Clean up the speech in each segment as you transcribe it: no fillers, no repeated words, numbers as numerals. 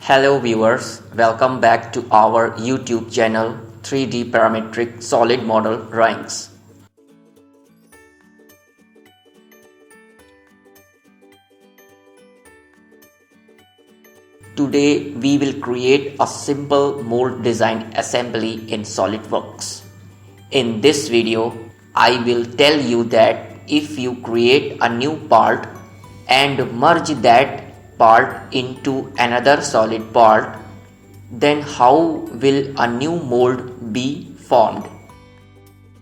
Hello viewers, welcome back to our YouTube channel 3D Parametric Solid Model Drawings. Today we will create a simple mold design assembly in SolidWorks. In this video, I will tell you that if you create a new part and merge that part into another solid part, then how will a new mold be formed?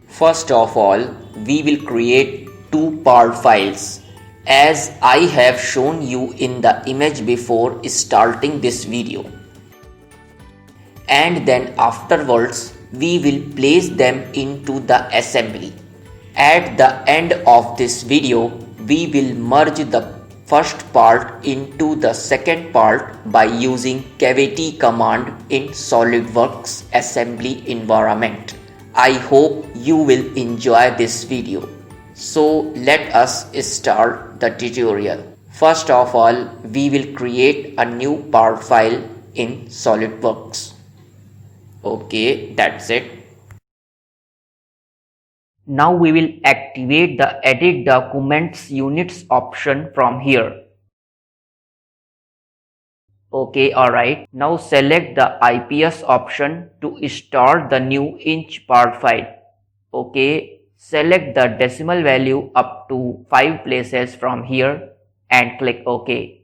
First of all, we will create two part files as I have shown you in the image before starting this video. And then afterwards, we will place them into the assembly. At the end of this video, we will merge the first part into the second part by using cavity command in SolidWorks assembly environment. I hope you will enjoy this video. So let us start the tutorial. First of all, we will create a new part file in SolidWorks. Okay, that's it. Now we will activate the Edit Documents Units option from here. Okay, alright. Now select the IPS option to start the new inch part file. Okay, select the decimal value up to 5 places from here and click OK.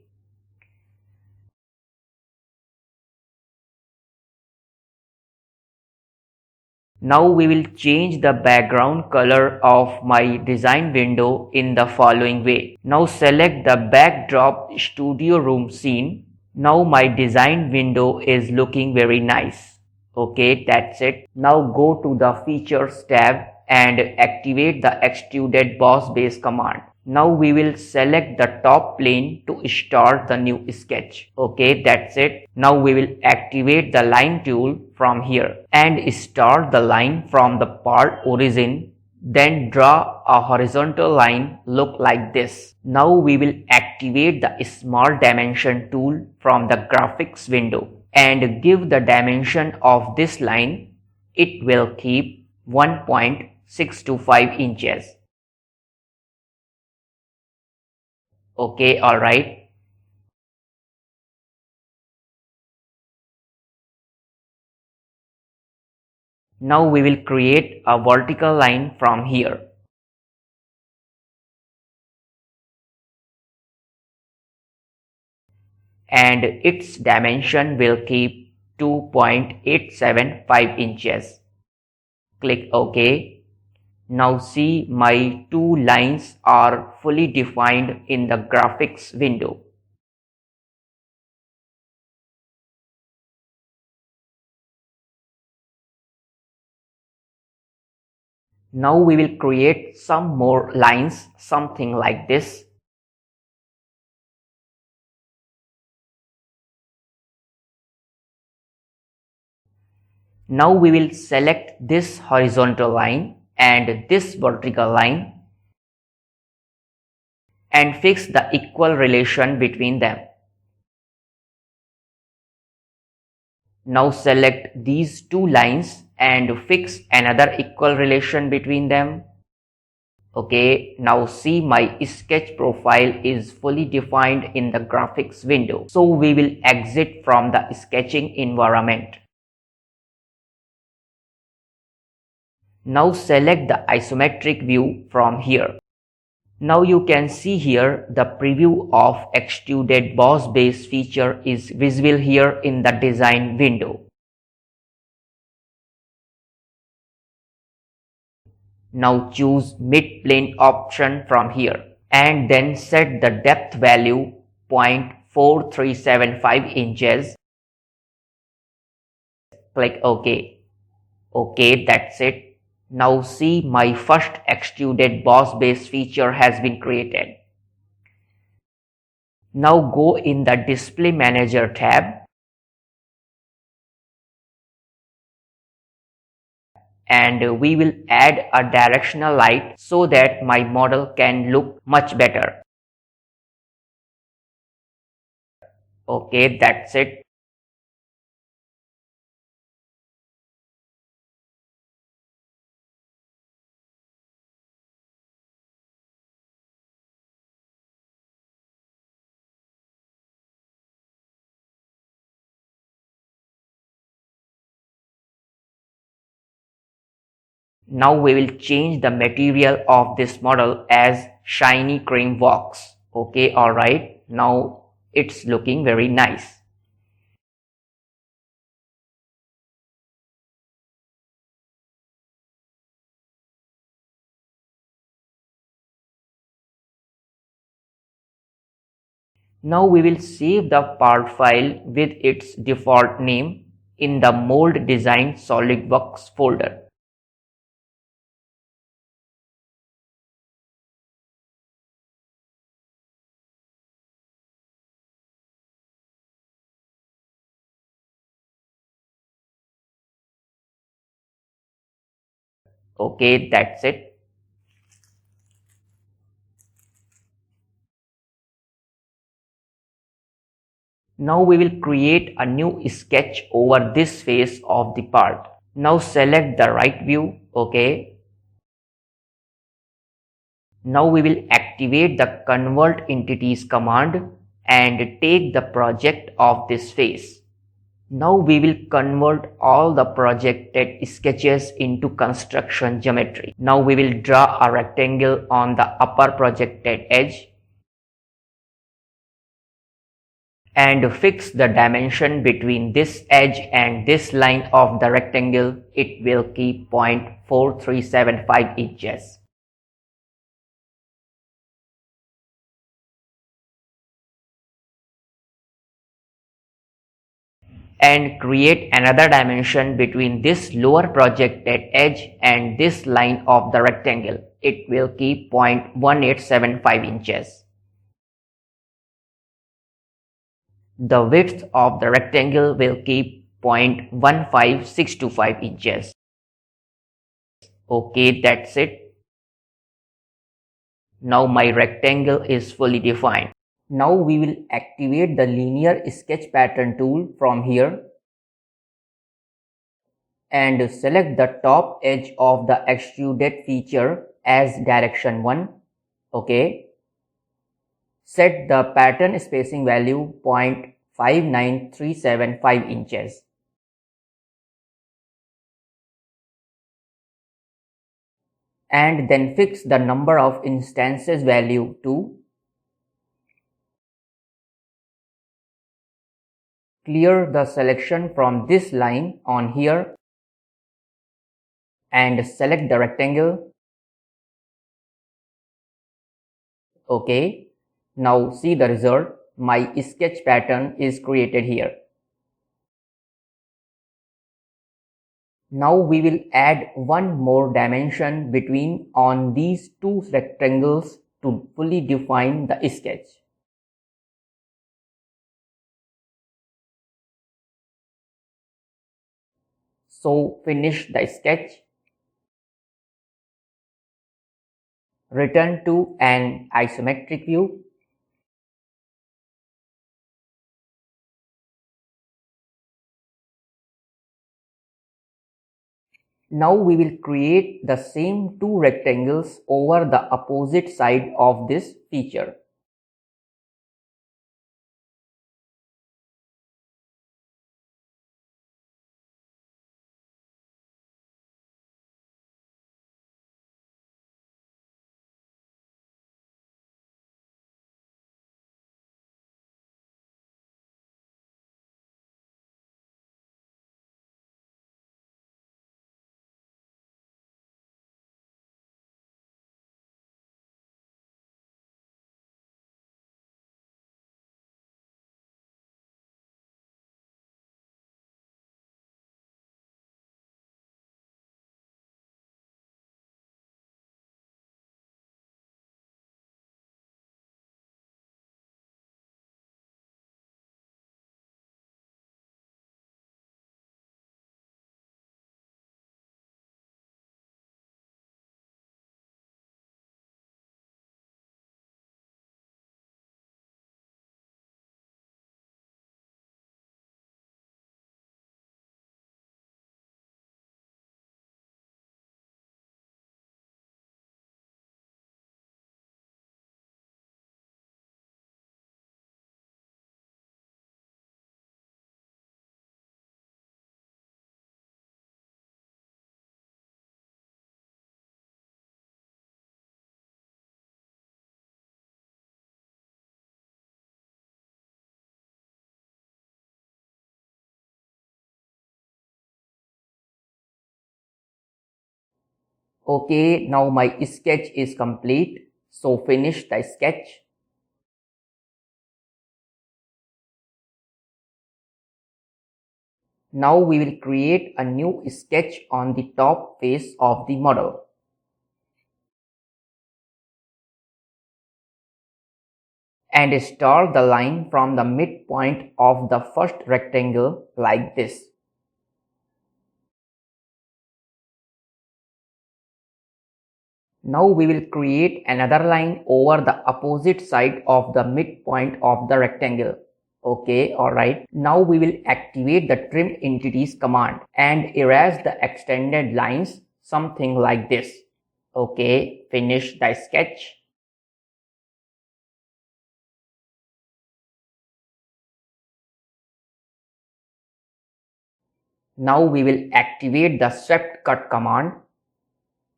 Now we will change the background color of my design window in the following way. Now select the backdrop studio room scene. Now my design window is looking very nice. Okay, that's it. Now go to the Features tab and activate the Extruded Boss Base command. Now we will select the top plane to start the new sketch. Okay, that's it. Now we will activate the line tool from here and start the line from the part origin. Then draw a horizontal line look like this. Now we will activate the Smart Dimension tool from the graphics window and give the dimension of this line. It will keep 1.625 inches. Okay, alright. Now we will create a vertical line from here. And its dimension will keep 2.875 inches. Click OK. Now see my two lines are fully defined in the graphics window. Now we will create some more lines, something like this. Now we will select this horizontal line and this vertical line and fix the equal relation between them. Now select these two lines and fix another equal relation between them. Okay, now see my sketch profile is fully defined in the graphics window. So we will exit from the sketching environment. Now select the isometric view from here. Now you can see here the preview of Extruded Boss Base feature is visible here in the design window. Now choose mid-plane option from here and then set the depth value 0.4375 inches. Click OK. Okay, that's it. Now see my first Extruded Boss Base feature has been created. Now go in the Display Manager tab and we will add a directional light so that my model can look much better. Okay, that's it. Now we will change the material of this model as shiny cream wax. Okay, alright. Now it's looking very nice. Now we will save the part file with its default name in the Mold Design SolidWorks folder. Okay, that's it. Now we will create a new sketch over this face of the part. Now select the right view. Okay. Now we will activate the convert entities command and take the project of this face. Now we will convert all the projected sketches into construction geometry. Now we will draw a rectangle on the upper projected edge and fix the dimension between this edge and this line of the rectangle. It will keep 0.4375 inches. And create another dimension between this lower projected edge and this line of the rectangle. It will keep 0.1875 inches. The width of the rectangle will keep 0.15625 inches. Okay, that's it. Now my rectangle is fully defined. Now we will activate the linear sketch pattern tool from here and select the top edge of the extruded feature as direction 1. Okay. Set the pattern spacing value 0.59375 inches. And then fix the number of instances value to. Clear the selection from this line on here and select the rectangle. Okay. Now see the result. My sketch pattern is created here. Now we will add one more dimension between on these two rectangles to fully define the sketch. So finish the sketch. Return to an isometric view. Now we will create the same two rectangles over the opposite side of this feature. Okay, now my sketch is complete. So finish the sketch. Now we will create a new sketch on the top face of the model. And start the line from the midpoint of the first rectangle like this. Now we will create another line over the opposite side of the midpoint of the rectangle. Okay, alright. Now we will activate the trim entities command and erase the extended lines, something like this. Okay, finish the sketch. Now we will activate the swept cut command.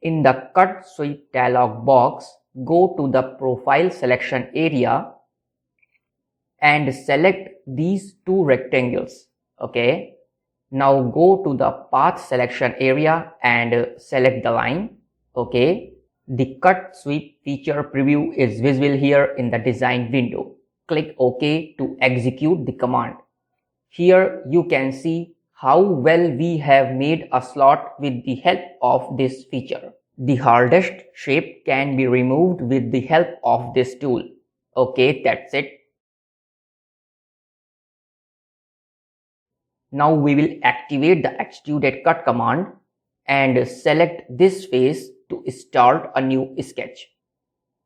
In the cut sweep dialog box, go to the profile selection area and select these two rectangles. Okay. Now go to the path selection area and select the line. Okay. The cut sweep feature preview is visible here in the design window. Click OK to execute the command. Here you can see how well we have made a slot with the help of this feature. The hardest shape can be removed with the help of this tool. Okay, that's it. Now we will activate the extruded cut command and select this face to start a new sketch.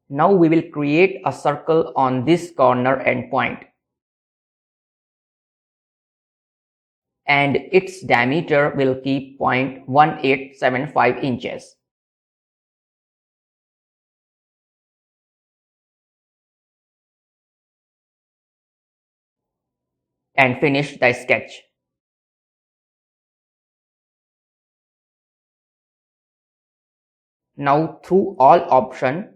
Now we will create a circle on this corner endpoint, and its diameter will keep 0.1875 inches. And finish the sketch. Now through all option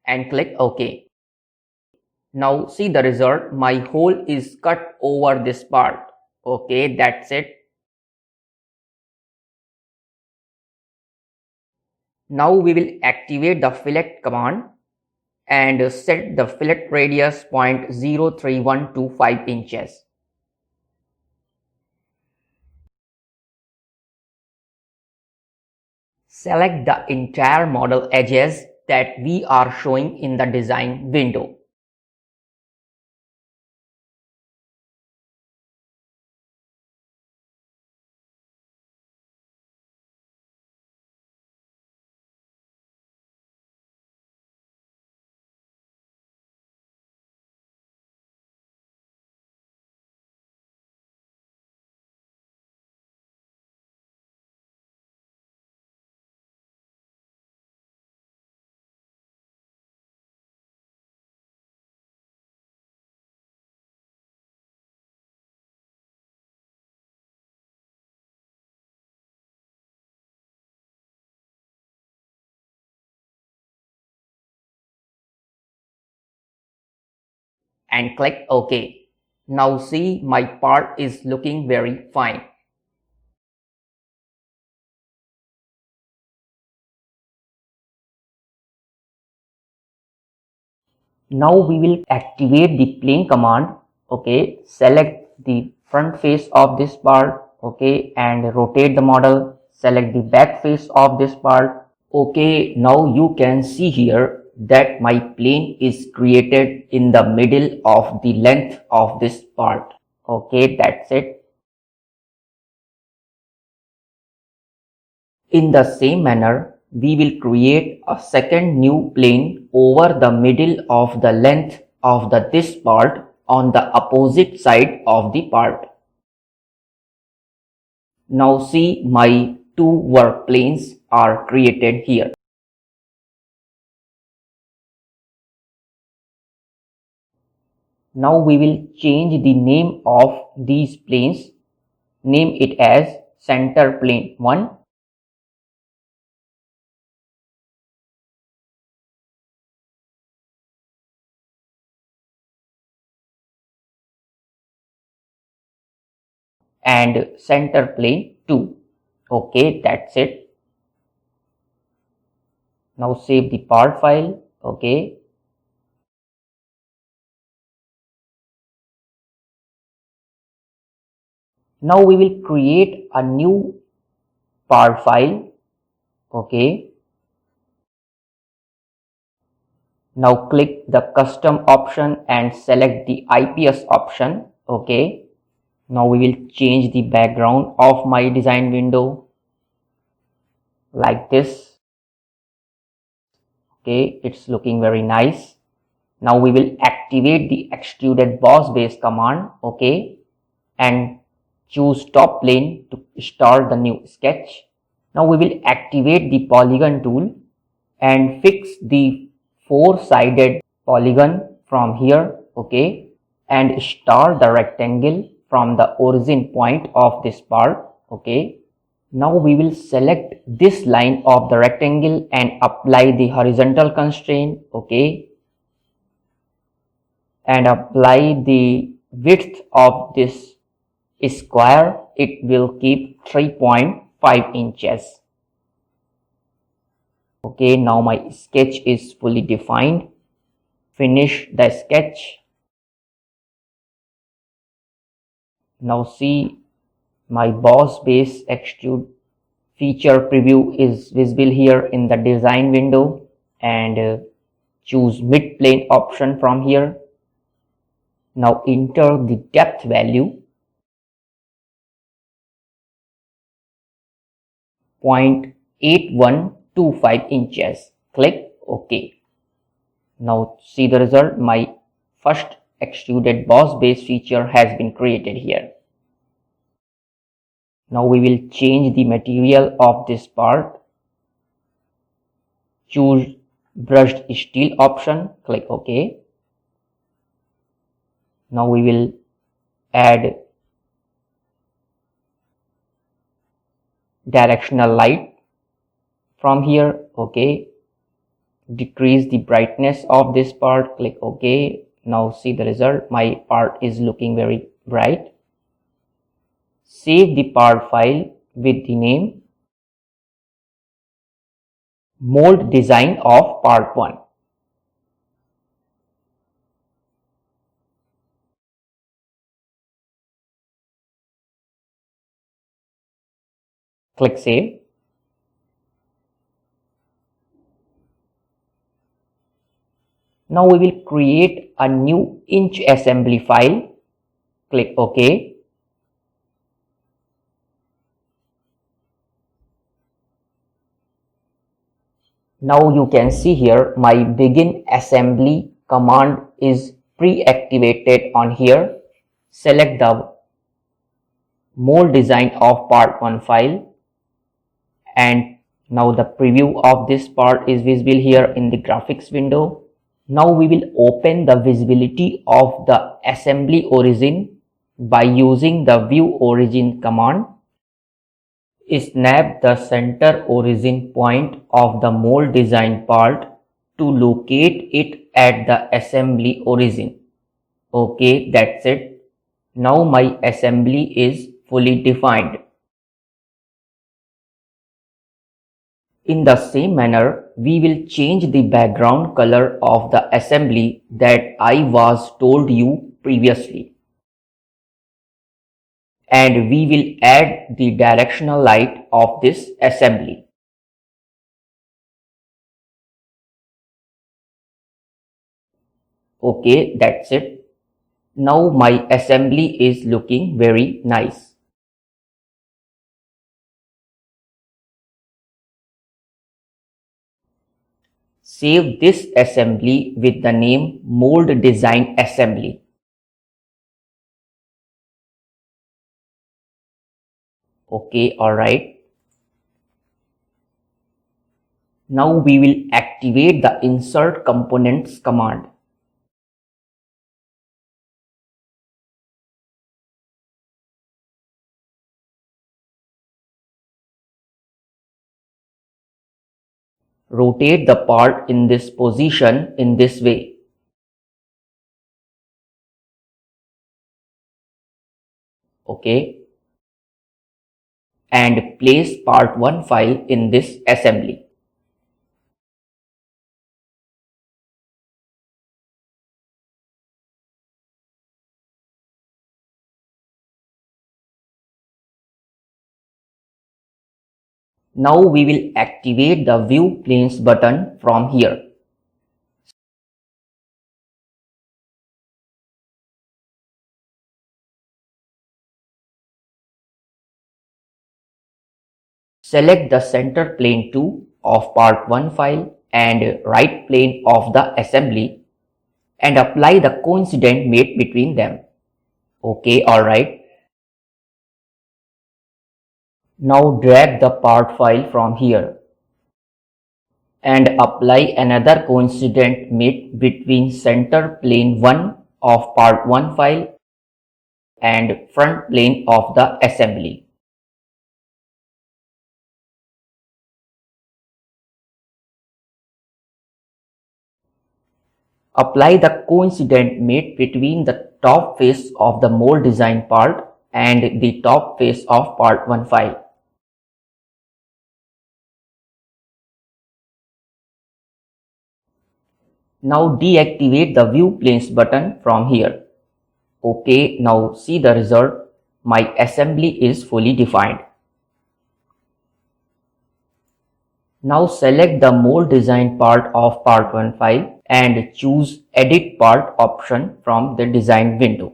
and click OK. Now see the result, my hole is cut over this part. Okay, that's it. Now we will activate the fillet command and set the fillet radius 0.03125 inches. Select the entire model edges that we are showing in the design window. And click OK. Now see, my part is looking very fine. Now we will activate the plane command. Okay, select the front face of this part. Okay, and rotate the model. Select the back face of this part. Okay, now you can see here that my plane is created in the middle of the length of this part. Okay, that's it. In the same manner, we will create a second new plane over the middle of the length of this part on the opposite side of the part. Now see, my two work planes are created here. Now we will change the name of these planes. Name it as center plane 1 and center plane 2. Okay, that's it. Now save the part file. Okay. Now we will create a new part file. Okay. Now click the custom option and select the IPS option. Okay. Now we will change the background of my design window like this. Okay, it's looking very nice. Now we will activate the extruded boss base command. Okay, and choose top plane to start the new sketch. Now we will activate the polygon tool and fix the four-sided polygon from here. Okay, and start the rectangle from the origin point of this part. Okay, now we will select this line of the rectangle and apply the horizontal constraint. Okay, and apply the width of this square. It will keep 3.5 inches. Okay, now my sketch is fully defined. Finish the sketch. Now see, my boss base extrude feature preview is visible here in the design window, and choose mid plane option from here. Now enter the depth value 0.8125 inches. Click OK. Now see the result. My first extruded boss base feature has been created here. Now we will change the material of this part. Choose brushed steel option. Click OK. Now we will add directional light from here. Okay, decrease the brightness of this part. Click OK. Now see the result. My part is looking very bright. Save the part file with the name mold design of part 1. Click save. Now we will create a new inch assembly file. Click OK. Now you can see here my begin assembly command is pre-activated on here. Select the mold design of part 1 file, and now the preview of this part is visible here in the graphics window. Now we will open the visibility of the assembly origin by using the view origin command. Snap the center origin point of the mold design part to locate it at the assembly origin. Okay, that's it. Now my assembly is fully defined. In the same manner, we will change the background color of the assembly that I was told you previously. And we will add the directional light of this assembly. Okay, that's it. Now my assembly is looking very nice. Save this assembly with the name Mold Design Assembly. Okay, alright. Now we will activate the Insert Components command. Rotate the part in this position in this way. Okay. and place part 1 file in this assembly. Now we will activate the View Planes button from here. Select the center plane 2 of part 1 file and right plane of the assembly and apply the coincident mate between them. Okay, alright. Now drag the part file from here and apply another coincident mate between center plane 1 of part 1 file and front plane of the assembly. Apply the coincident mate between the top face of the mold design part and the top face of part 1 file. Now deactivate the View Planes button from here. Okay, now see the result. My assembly is fully defined. Now select the mold design part of part 1 file and choose Edit Part option from the design window.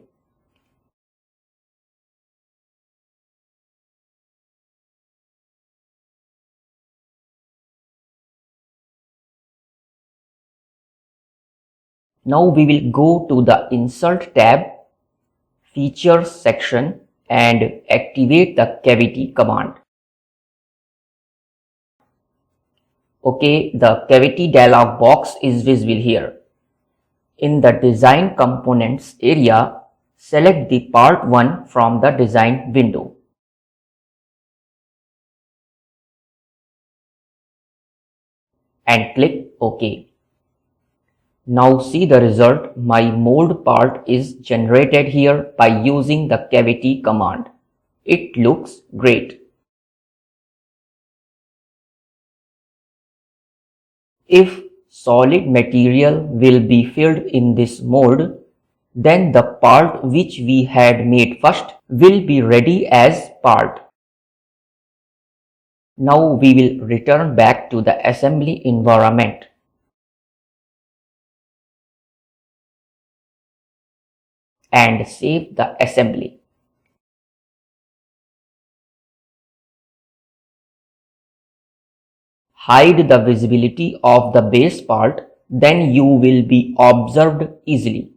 Now we will go to the Insert tab, Features section and activate the Cavity command. Okay, the Cavity dialog box is visible here. In the Design Components area, select the Part 1 from the Design window. And click OK. Now see the result. My mold part is generated here by using the Cavity command. It looks great. If solid material will be filled in this mold, then the part which we had made first will be ready as part. Now we will return back to the assembly environment. And save the assembly. Hide the visibility of the base part, then you will be observed easily.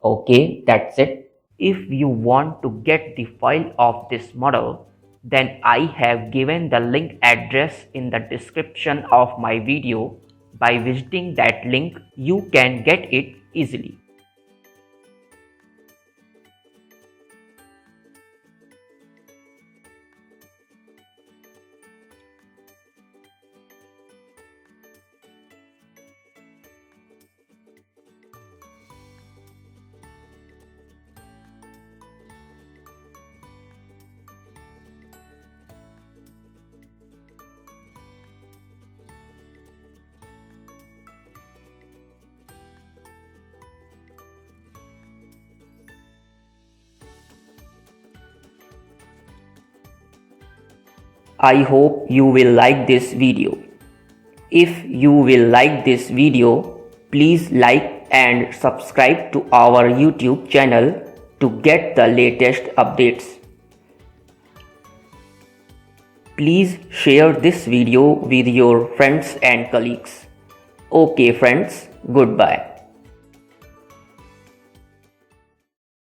Okay, that's it. If you want to get the file of this model, then I have given the link address in the description of my video. By visiting that link, you can get it easily. I hope you will like this video. If you will like this video, please like and subscribe to our YouTube channel to get the latest updates. Please share this video with your friends and colleagues. Okay friends, goodbye.